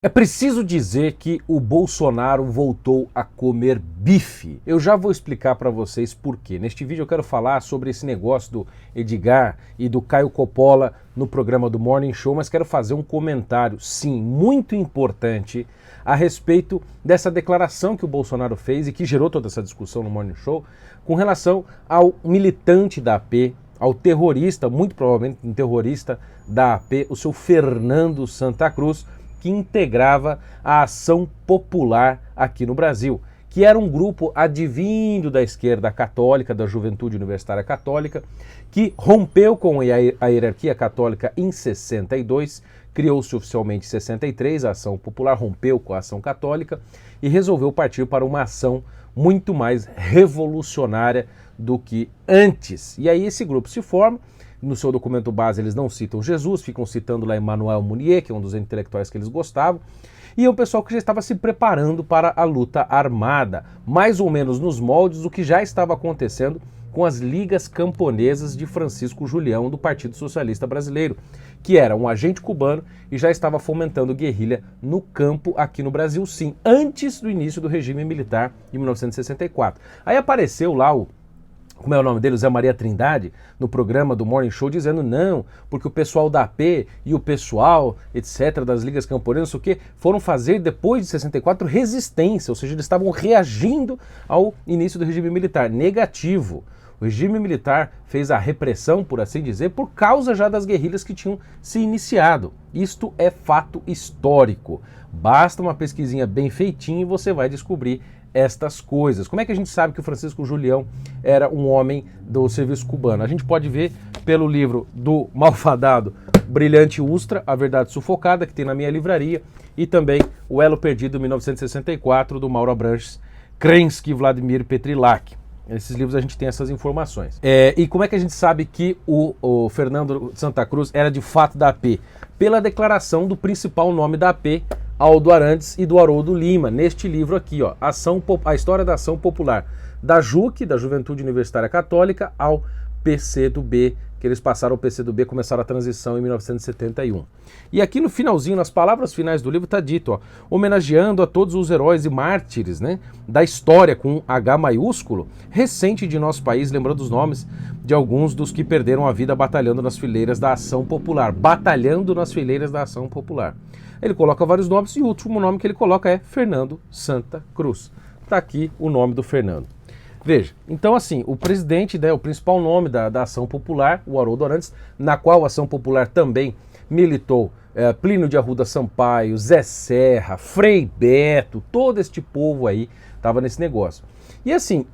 É preciso dizer que o Bolsonaro voltou a comer bife. Eu já vou explicar para vocês por quê. Neste vídeo eu quero falar sobre esse negócio do Edgar e do Caio Coppola no programa do Morning Show, mas quero fazer um comentário, sim, muito importante a respeito dessa declaração que o Bolsonaro fez e que gerou toda essa discussão no Morning Show com relação ao militante da AP, ao terrorista, muito provavelmente um terrorista da AP, o seu Fernando Santa Cruz, que integrava a Ação Popular aqui no Brasil, que era um grupo advindo da esquerda católica, da Juventude Universitária Católica, que rompeu com a hierarquia católica em 62, criou-se oficialmente em 63, a Ação Popular rompeu com a Ação Católica e resolveu partir para uma ação muito mais revolucionária do que antes. E aí esse grupo se forma. No seu documento base eles não citam Jesus, ficam citando lá Emmanuel Mounier, que é um dos intelectuais que eles gostavam, e é um pessoal que já estava se preparando para a luta armada, mais ou menos nos moldes do que já estava acontecendo com as ligas camponesas de Francisco Julião do Partido Socialista Brasileiro, que era um agente cubano e já estava fomentando guerrilha no campo aqui no Brasil, sim, antes do início do regime militar em 1964. Aí apareceu lá como é o nome dele, o Zé Maria Trindade, no programa do Morning Show, dizendo não, porque o pessoal da AP e o pessoal, etc., das ligas camponesas, não sei o quê, foram fazer, depois de 64, resistência, ou seja, eles estavam reagindo ao início do regime militar. Negativo. O regime militar fez a repressão, por assim dizer, por causa já das guerrilhas que tinham se iniciado. Isto é fato histórico. Basta uma pesquisinha bem feitinha e você vai descobrir estas coisas. Como é que a gente sabe que o Francisco Julião era um homem do serviço cubano? A gente pode ver pelo livro do malfadado Brilhante Ustra, A Verdade Sufocada, que tem na minha livraria, e também O Elo Perdido, 1964, do Mauro Abranches, Krensky, Vladimir Petrilak. Nesses livros a gente tem essas informações. E como é que a gente sabe que o Fernando Santa Cruz era de fato da AP? Pela declaração do principal nome da AP, Aldo Arantes e do Haroldo Lima, neste livro aqui, ó, A História da Ação Popular, da JUC, da Juventude Universitária Católica, ao PCdoB, que eles passaram o PCdoB, começaram a transição em 1971. E aqui no finalzinho, nas palavras finais do livro, está dito, ó, homenageando a todos os heróis e mártires, né, da história com H maiúsculo, recente de nosso país, lembrando os nomes de alguns dos que perderam a vida batalhando nas fileiras da Ação Popular. Batalhando nas fileiras da Ação Popular. Ele coloca vários nomes e o último nome que ele coloca é Fernando Santa Cruz. Está aqui o nome do Fernando. Veja, então assim, o presidente, né, o principal nome da Ação Popular, o Haroldo Arantes, na qual a Ação Popular também militou Plínio de Arruda Sampaio, Zé Serra, Frei Beto, todo este povo aí estava nesse negócio. E assim,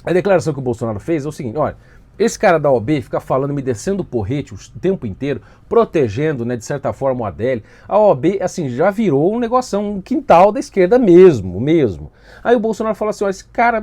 a declaração que o Bolsonaro fez é o seguinte, olha, esse cara da OAB fica falando, me descendo o porrete o tempo inteiro, protegendo, né, de certa forma o Adélio. A OAB, assim, já virou um negócio, um quintal da esquerda mesmo. Aí o Bolsonaro fala assim, ó, esse cara,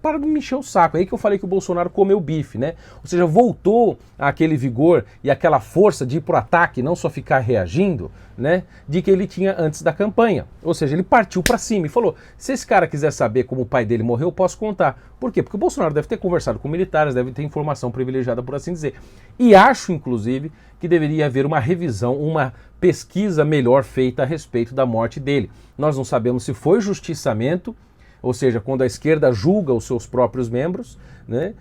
para de me encher o saco. Aí que eu falei que o Bolsonaro comeu bife, né? Ou seja, voltou àquele vigor e aquela força de ir pro ataque, não só ficar reagindo, né, de que ele tinha antes da campanha. Ou seja, ele partiu para cima e falou, se esse cara quiser saber como o pai dele morreu, eu posso contar. Por quê? Porque o Bolsonaro deve ter conversado com militares, deve ter informação privilegiada, por assim dizer. E acho, inclusive, que deveria haver uma revisão, uma pesquisa melhor feita a respeito da morte dele. Nós não sabemos se foi justiçamento, ou seja, quando a esquerda julga os seus próprios membros, né,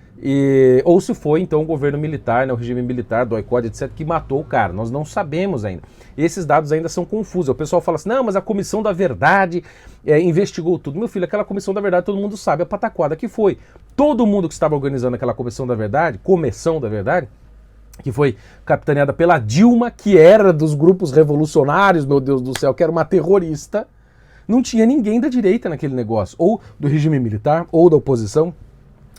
ou se foi então o governo militar, né, o regime militar, do Oicod, etc., que matou o cara. Nós não sabemos ainda. Esses dados ainda são confusos. O pessoal fala assim, não, mas a Comissão da Verdade investigou tudo. Meu filho, aquela Comissão da Verdade, todo mundo sabe a pataquada que foi. Todo mundo que estava organizando aquela Comissão da Verdade, que foi capitaneada pela Dilma, que era dos grupos revolucionários, meu Deus do céu, que era uma terrorista, não tinha ninguém da direita naquele negócio, ou do regime militar, ou da oposição,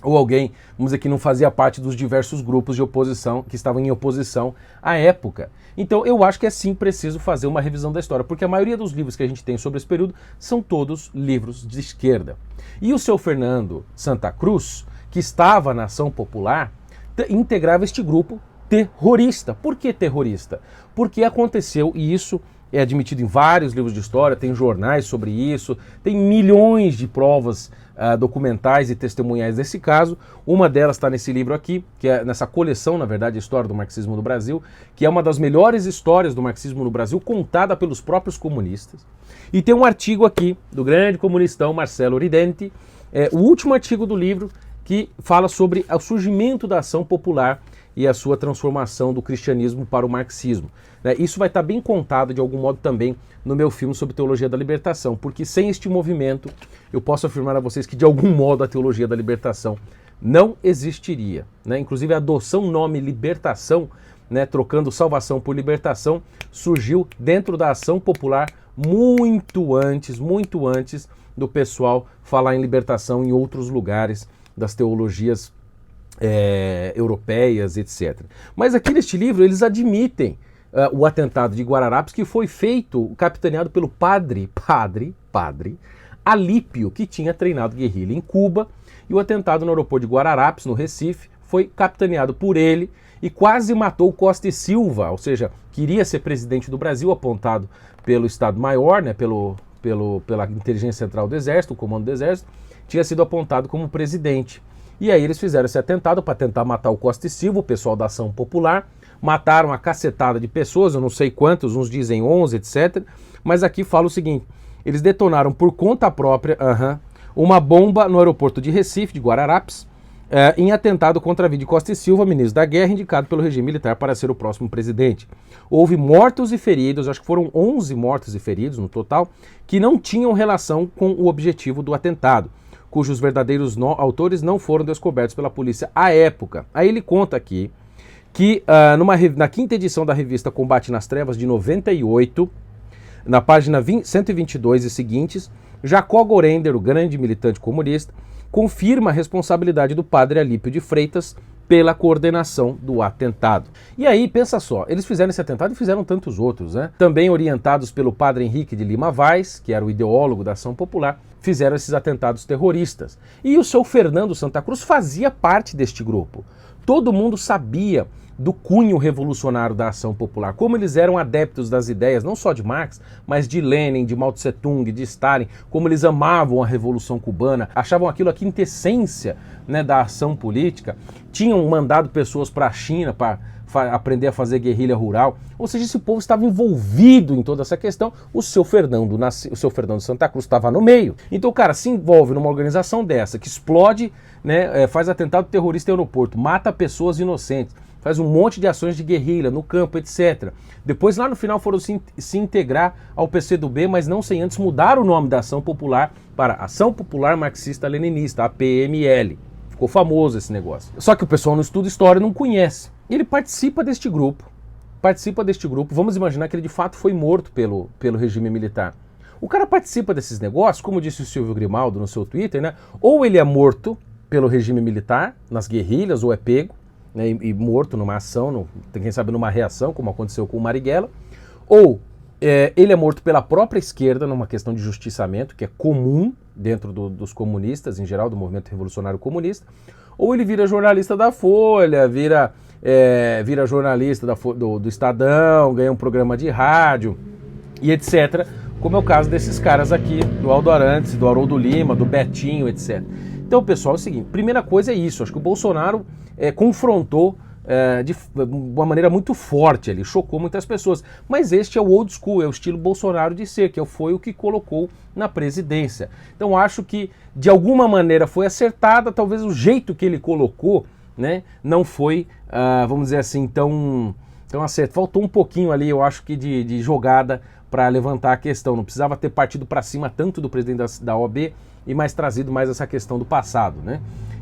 ou alguém, vamos dizer, que não fazia parte dos diversos grupos de oposição, que estavam em oposição à época. Então eu acho que é sim preciso fazer uma revisão da história, porque a maioria dos livros que a gente tem sobre esse período são todos livros de esquerda. E o seu Fernando Santa Cruz, que estava na Ação Popular, integrava este grupo terrorista. Por que terrorista? Porque aconteceu, e isso é admitido em vários livros de história, tem jornais sobre isso, tem milhões de provas documentais e testemunhais desse caso. Uma delas está nesse livro aqui, que é nessa coleção, na verdade, a História do Marxismo no Brasil, que é uma das melhores histórias do marxismo no Brasil, contada pelos próprios comunistas. E tem um artigo aqui do grande comunistão Marcelo Ridenti, o último artigo do livro, que fala sobre o surgimento da ação popular e a sua transformação do cristianismo para o marxismo. Isso vai estar bem contado de algum modo também no meu filme sobre teologia da libertação, porque sem este movimento eu posso afirmar a vocês que de algum modo a teologia da libertação não existiria. Inclusive a adoção nome libertação, trocando salvação por libertação, surgiu dentro da ação popular muito antes do pessoal falar em libertação em outros lugares das teologias europeias, etc. Mas aqui neste livro eles admitem o atentado de Guararapes, que foi feito, capitaneado pelo padre Alípio, que tinha treinado guerrilha em Cuba, e o atentado no aeroporto de Guararapes, no Recife, foi capitaneado por ele e quase matou Costa e Silva, ou seja, queria ser presidente do Brasil, apontado pelo Estado-Maior, pela Inteligência Central do Exército, o Comando do Exército, tinha sido apontado como presidente. E aí eles fizeram esse atentado para tentar matar o Costa e Silva, o pessoal da Ação Popular, mataram uma cacetada de pessoas, eu não sei quantos, uns dizem 11, etc. Mas aqui fala o seguinte, eles detonaram por conta própria uma bomba no aeroporto de Recife, de Guararapes, em atentado contra Vídio Costa e Silva, ministro da Guerra, indicado pelo regime militar para ser o próximo presidente. Houve mortos e feridos, acho que foram 11 mortos e feridos no total, que não tinham relação com o objetivo do atentado, cujos verdadeiros autores não foram descobertos pela polícia à época. Aí ele conta aqui que na quinta edição da revista Combate nas Trevas, de 98, na página 122 e seguintes, Jacó Gorender, o grande militante comunista, confirma a responsabilidade do padre Alípio de Freitas pela coordenação do atentado. E aí, pensa só, eles fizeram esse atentado e fizeram tantos outros, Também orientados pelo padre Henrique de Lima Vaz, que era o ideólogo da Ação Popular, fizeram esses atentados terroristas. E o seu Fernando Santa Cruz fazia parte deste grupo. Todo mundo sabia do cunho revolucionário da Ação Popular, como eles eram adeptos das ideias, não só de Marx, mas de Lenin, de Mao Tse Tung, de Stalin, como eles amavam a Revolução Cubana, achavam aquilo a quintessência da ação política, tinham mandado pessoas para a China para aprender a fazer guerrilha rural, ou seja, esse povo estava envolvido em toda essa questão, o seu Fernando Santa Cruz estava no meio. Então o cara se envolve numa organização dessa, que explode, faz atentado terrorista em aeroporto, mata pessoas inocentes, faz um monte de ações de guerrilha no campo, etc. Depois, lá no final, foram se integrar ao PCdoB, mas não sem antes mudar o nome da Ação Popular para Ação Popular Marxista-Leninista, APML. Ficou famoso esse negócio. Só que o pessoal no estudo história não conhece. Ele participa deste grupo. Vamos imaginar que ele de fato foi morto pelo regime militar. O cara participa desses negócios, como disse o Silvio Grimaldo no seu Twitter, ou ele é morto pelo regime militar, nas guerrilhas, ou é pego, e morto numa ação, quem sabe numa reação, como aconteceu com o Marighella, ou ele é morto pela própria esquerda, numa questão de justiçamento, que é comum dentro dos comunistas, em geral, do movimento revolucionário comunista, ou ele vira jornalista da Folha, vira jornalista do Estadão, ganha um programa de rádio, e etc., como é o caso desses caras aqui, do Aldo Arantes, do Haroldo Lima, do Betinho, etc. Então, pessoal, é o seguinte, primeira coisa é isso, acho que o Bolsonaro confrontou de uma maneira muito forte ali, chocou muitas pessoas, mas este é o old school, é o estilo Bolsonaro de ser, que foi o que colocou na presidência. Então acho que de alguma maneira foi acertada, talvez o jeito que ele colocou, não foi, vamos dizer assim, tão acerto. Faltou um pouquinho ali, eu acho que de jogada para levantar a questão, não precisava ter partido para cima tanto do presidente da OAB e mais trazido mais essa questão do passado,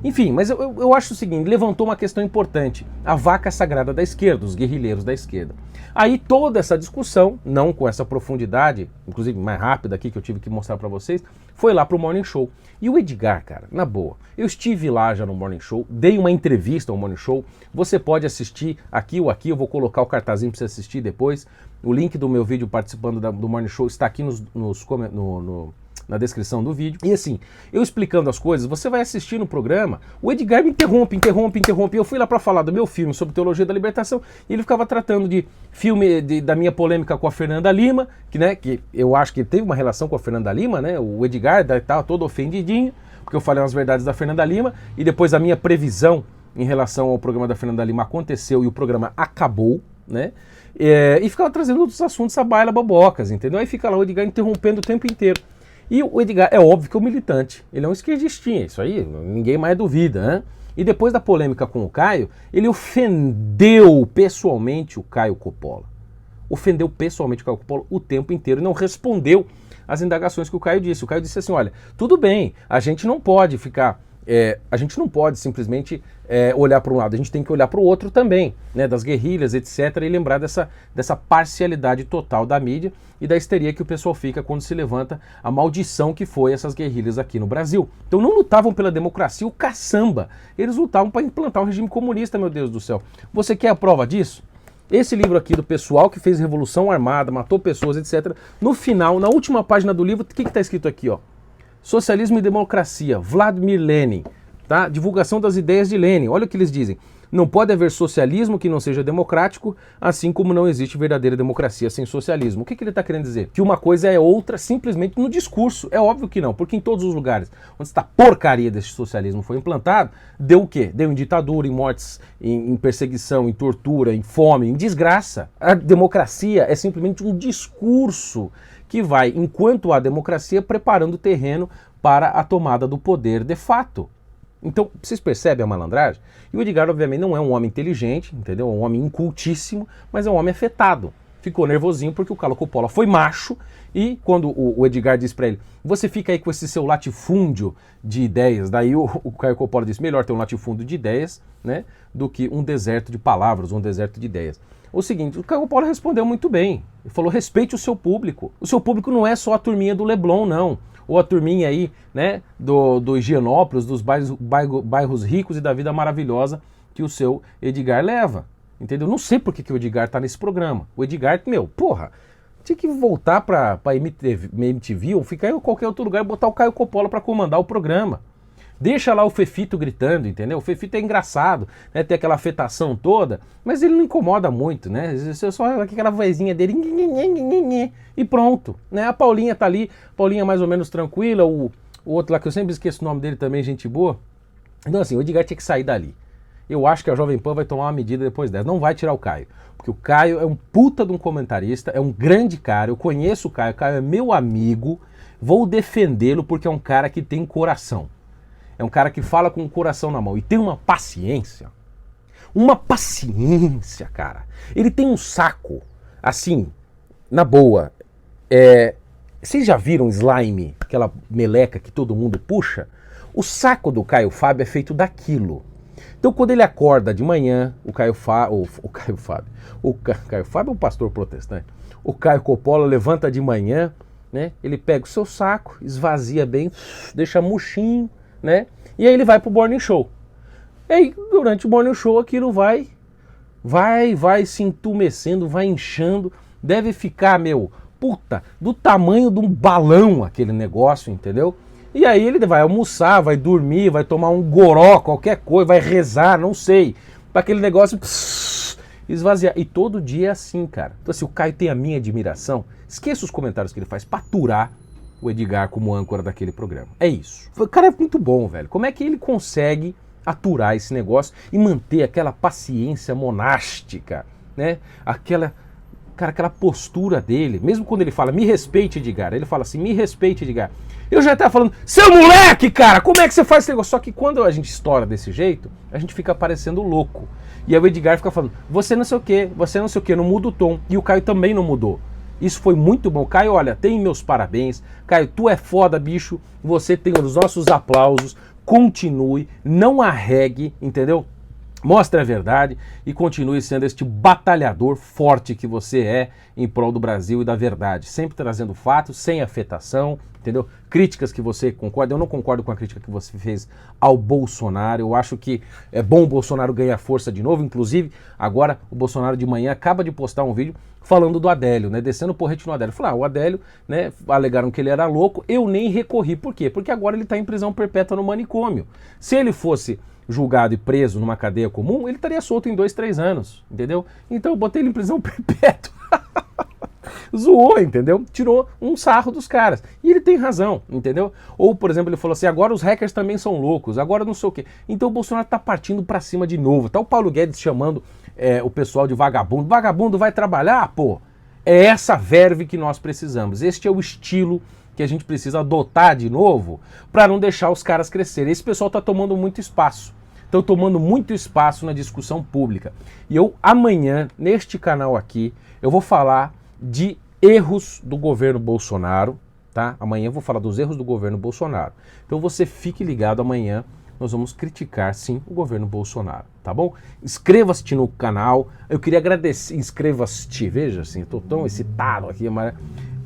Enfim, mas eu acho o seguinte, levantou uma questão importante, a vaca sagrada da esquerda, os guerrilheiros da esquerda. Aí toda essa discussão, não com essa profundidade, inclusive mais rápida aqui que eu tive que mostrar para vocês, foi lá pro Morning Show. E o Edgar, cara, na boa, eu estive lá já no Morning Show, dei uma entrevista ao Morning Show, você pode assistir aqui ou aqui, eu vou colocar o cartazinho para você assistir depois, o link do meu vídeo participando do Morning Show está aqui na descrição do vídeo. E assim, eu explicando as coisas, você vai assistir no programa, o Edgar me interrompe. Eu fui lá para falar do meu filme sobre teologia da libertação e ele ficava tratando de filme da minha polêmica com a Fernanda Lima, que eu acho que ele teve uma relação com a Fernanda Lima, né? O Edgar estava todo ofendidinho, porque eu falei umas verdades da Fernanda Lima e depois a minha previsão em relação ao programa da Fernanda Lima aconteceu e o programa acabou, né? E ficava trazendo outros assuntos a baila bobocas, entendeu? Aí fica lá o Edgar interrompendo o tempo inteiro. E o Edgar é óbvio que é um militante, ele é um esquerdistinha, isso aí ninguém mais duvida, né? E depois da polêmica com o Caio, ele ofendeu pessoalmente o Caio Coppola. Ofendeu pessoalmente o Caio Coppola o tempo inteiro e não respondeu às indagações que o Caio disse. O Caio disse assim, olha, tudo bem, a gente não pode ficar... a gente não pode simplesmente olhar para um lado, a gente tem que olhar para o outro também, né, das guerrilhas, etc., e lembrar dessa parcialidade total da mídia e da histeria que o pessoal fica quando se levanta a maldição que foi essas guerrilhas aqui no Brasil. Então não lutavam pela democracia, o caçamba, eles lutavam para implantar o regime comunista, meu Deus do céu. Você quer a prova disso? Esse livro aqui do pessoal que fez revolução armada, matou pessoas, etc., no final, na última página do livro, o que está escrito aqui, ó? Socialismo e Democracia, Vladimir Lenin, tá? Divulgação das ideias de Lenin. Olha o que eles dizem. Não pode haver socialismo que não seja democrático, assim como não existe verdadeira democracia sem socialismo. O que ele está querendo dizer? Que uma coisa é outra simplesmente no discurso. É óbvio que não, porque em todos os lugares onde essa porcaria desse socialismo foi implantado, deu o quê? Deu em ditadura, em mortes, em perseguição, em tortura, em fome, em desgraça. A democracia é simplesmente um discurso que vai, enquanto há democracia, preparando o terreno para a tomada do poder de fato. Então, vocês percebem a malandragem? E o Edgar, obviamente, não é um homem inteligente, entendeu? É um homem incultíssimo, mas é um homem afetado. Ficou nervosinho porque o Caio Coppola foi macho e quando o Edgar disse para ele, você fica aí com esse seu latifúndio de ideias, daí o Caio Coppola disse, melhor ter um latifúndio de ideias, né, do que um deserto de palavras, um deserto de ideias. O seguinte, o Caio Coppola respondeu muito bem. Ele falou, respeite o seu público. O seu público não é só a turminha do Leblon, não. Ou a turminha aí, né, do Higienópolis, dos bairros ricos e da vida maravilhosa que o seu Edgar leva. Entendeu? Não sei por que o Edgar tá nesse programa. O Edgar, tinha que voltar pra MTV ou ficar em qualquer outro lugar e botar o Caio Coppola pra comandar o programa. Deixa lá o Fefito gritando, entendeu? O Fefito é engraçado, né? Tem aquela afetação toda, mas ele não incomoda muito, né? Só aquela vozinha dele, e pronto, né? A Paulinha tá ali, Paulinha mais ou menos tranquila, o outro lá que eu sempre esqueço o nome dele também, gente boa. Então assim, o Edgar tinha que sair dali. Eu acho que a Jovem Pan vai tomar uma medida depois dessa. Não vai tirar o Caio, porque o Caio é um puta de um comentarista, é um grande cara, eu conheço o Caio é meu amigo, vou defendê-lo porque é um cara que tem coração. É um cara que fala com o coração na mão e tem uma paciência. Uma paciência, cara. Ele tem um saco, assim, na boa. Vocês já viram slime, aquela meleca que todo mundo puxa? O saco do Caio Fábio é feito daquilo. Então quando ele acorda de manhã, o Caio Fábio é um pastor protestante. O Caio Coppola levanta de manhã, né? Ele pega o seu saco, esvazia bem, deixa murchinho, né? E aí ele vai pro Morning Show. E aí, durante o Morning Show, aquilo vai se entumecendo, vai inchando. Deve ficar, do tamanho de um balão aquele negócio, entendeu? E aí ele vai almoçar, vai dormir, vai tomar um goró, qualquer coisa, vai rezar, não sei. Para aquele negócio esvaziar. E todo dia é assim, cara. Então assim, o Caio tem a minha admiração. Esqueça os comentários que ele faz para aturar o Edgar como âncora daquele programa. É isso. O cara é muito bom, velho. Como é que ele consegue aturar esse negócio e manter aquela paciência monástica, né? Aquela postura dele. Mesmo quando ele fala, me respeite, Edgar. Ele fala assim, me respeite, Edgar. Eu já tava falando, seu moleque, cara, como é que você faz esse negócio? Só que quando a gente estoura desse jeito, a gente fica parecendo louco. E aí o Edgar fica falando, você não sei o quê, não muda o tom. E o Caio também não mudou. Isso foi muito bom. Caio, olha, tem meus parabéns. Caio, tu é foda, bicho. Você tem os nossos aplausos. Continue, não arregue, entendeu? Mostre a verdade e continue sendo este batalhador forte que você é em prol do Brasil e da verdade. Sempre trazendo fatos, sem afetação, entendeu? Críticas que você concorda. Eu não concordo com a crítica que você fez ao Bolsonaro. Eu acho que é bom o Bolsonaro ganhar força de novo. Inclusive, agora o Bolsonaro de manhã acaba de postar um vídeo falando do Adélio, né? Descendo o porrete no Adélio. Falar, o Adélio, né? Alegaram que ele era louco. Eu nem recorri. Por quê? Porque agora ele está em prisão perpétua no manicômio. Se ele fosse julgado e preso numa cadeia comum, ele estaria solto em 2, 3 anos, entendeu? Então eu botei ele em prisão perpétua. Zoou, entendeu? Tirou um sarro dos caras. E ele tem razão, entendeu? Ou, por exemplo, ele falou assim, agora os hackers também são loucos, agora não sei o quê. Então o Bolsonaro tá partindo pra cima de novo. Tá o Paulo Guedes chamando o pessoal de vagabundo. Vagabundo vai trabalhar, pô. É essa verve que nós precisamos. Este é o estilo que a gente precisa adotar de novo para não deixar os caras crescerem. Esse pessoal tá tomando muito espaço. Estão tomando muito espaço na discussão pública. E eu, amanhã, neste canal aqui, eu vou falar de erros do governo Bolsonaro, tá? Amanhã eu vou falar dos erros do governo Bolsonaro. Então você fique ligado, amanhã nós vamos criticar, sim, o governo Bolsonaro, tá bom? Inscreva-se no canal. Eu queria agradecer, inscreva-se, veja assim, eu tô tão excitado aqui, mas...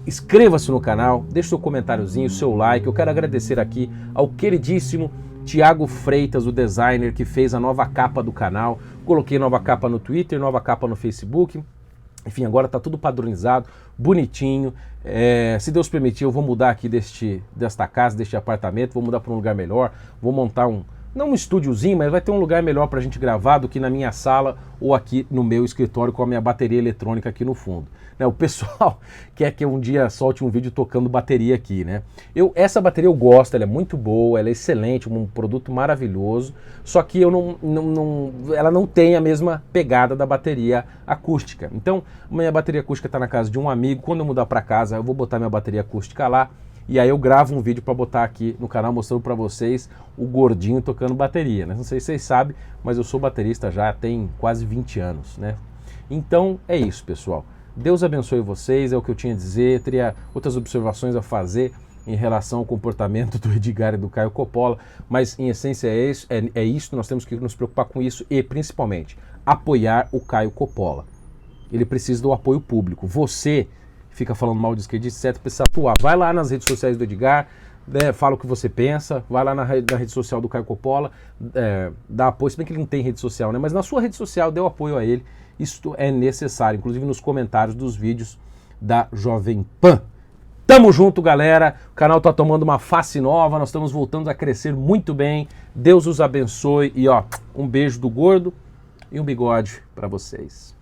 Inscreva-se no canal, deixe seu comentáriozinho, seu like. Eu quero agradecer aqui ao queridíssimo Tiago Freitas, o designer que fez a nova capa do canal. Coloquei nova capa no Twitter, nova capa no Facebook. Enfim, agora tá tudo padronizado, bonitinho. Se Deus permitir, eu vou mudar aqui desta casa, deste apartamento, vou mudar para um lugar melhor, vou montar não um estúdiozinho, mas vai ter um lugar melhor pra gente gravar do que na minha sala ou aqui no meu escritório com a minha bateria eletrônica aqui no fundo. Né, o pessoal quer que eu um dia solte um vídeo tocando bateria aqui, né? Essa bateria eu gosto, ela é muito boa, ela é excelente, um produto maravilhoso, só que ela não tem a mesma pegada da bateria acústica. Então, minha bateria acústica está na casa de um amigo, quando eu mudar para casa eu vou botar minha bateria acústica lá, e aí eu gravo um vídeo para botar aqui no canal mostrando para vocês o gordinho tocando bateria, né? Não sei se vocês sabem, mas eu sou baterista já tem quase 20 anos, né? Então é isso, pessoal. Deus abençoe vocês, é o que eu tinha a dizer. Teria outras observações a fazer em relação ao comportamento do Edgar e do Caio Coppola, mas em essência é isso, nós temos que nos preocupar com isso e principalmente apoiar o Caio Coppola. Ele precisa do apoio público. Você fica falando mal de esquerdista, etc, precisa atuar. Vai lá nas redes sociais do Edgar, fala o que você pensa, vai lá na rede social do Caio Coppola, dá apoio, se bem que ele não tem rede social, né? Mas na sua rede social dê o apoio a ele, isso é necessário, inclusive nos comentários dos vídeos da Jovem Pan. Tamo junto, galera, o canal tá tomando uma face nova, nós estamos voltando a crescer muito bem, Deus os abençoe e ó, um beijo do gordo e um bigode para vocês.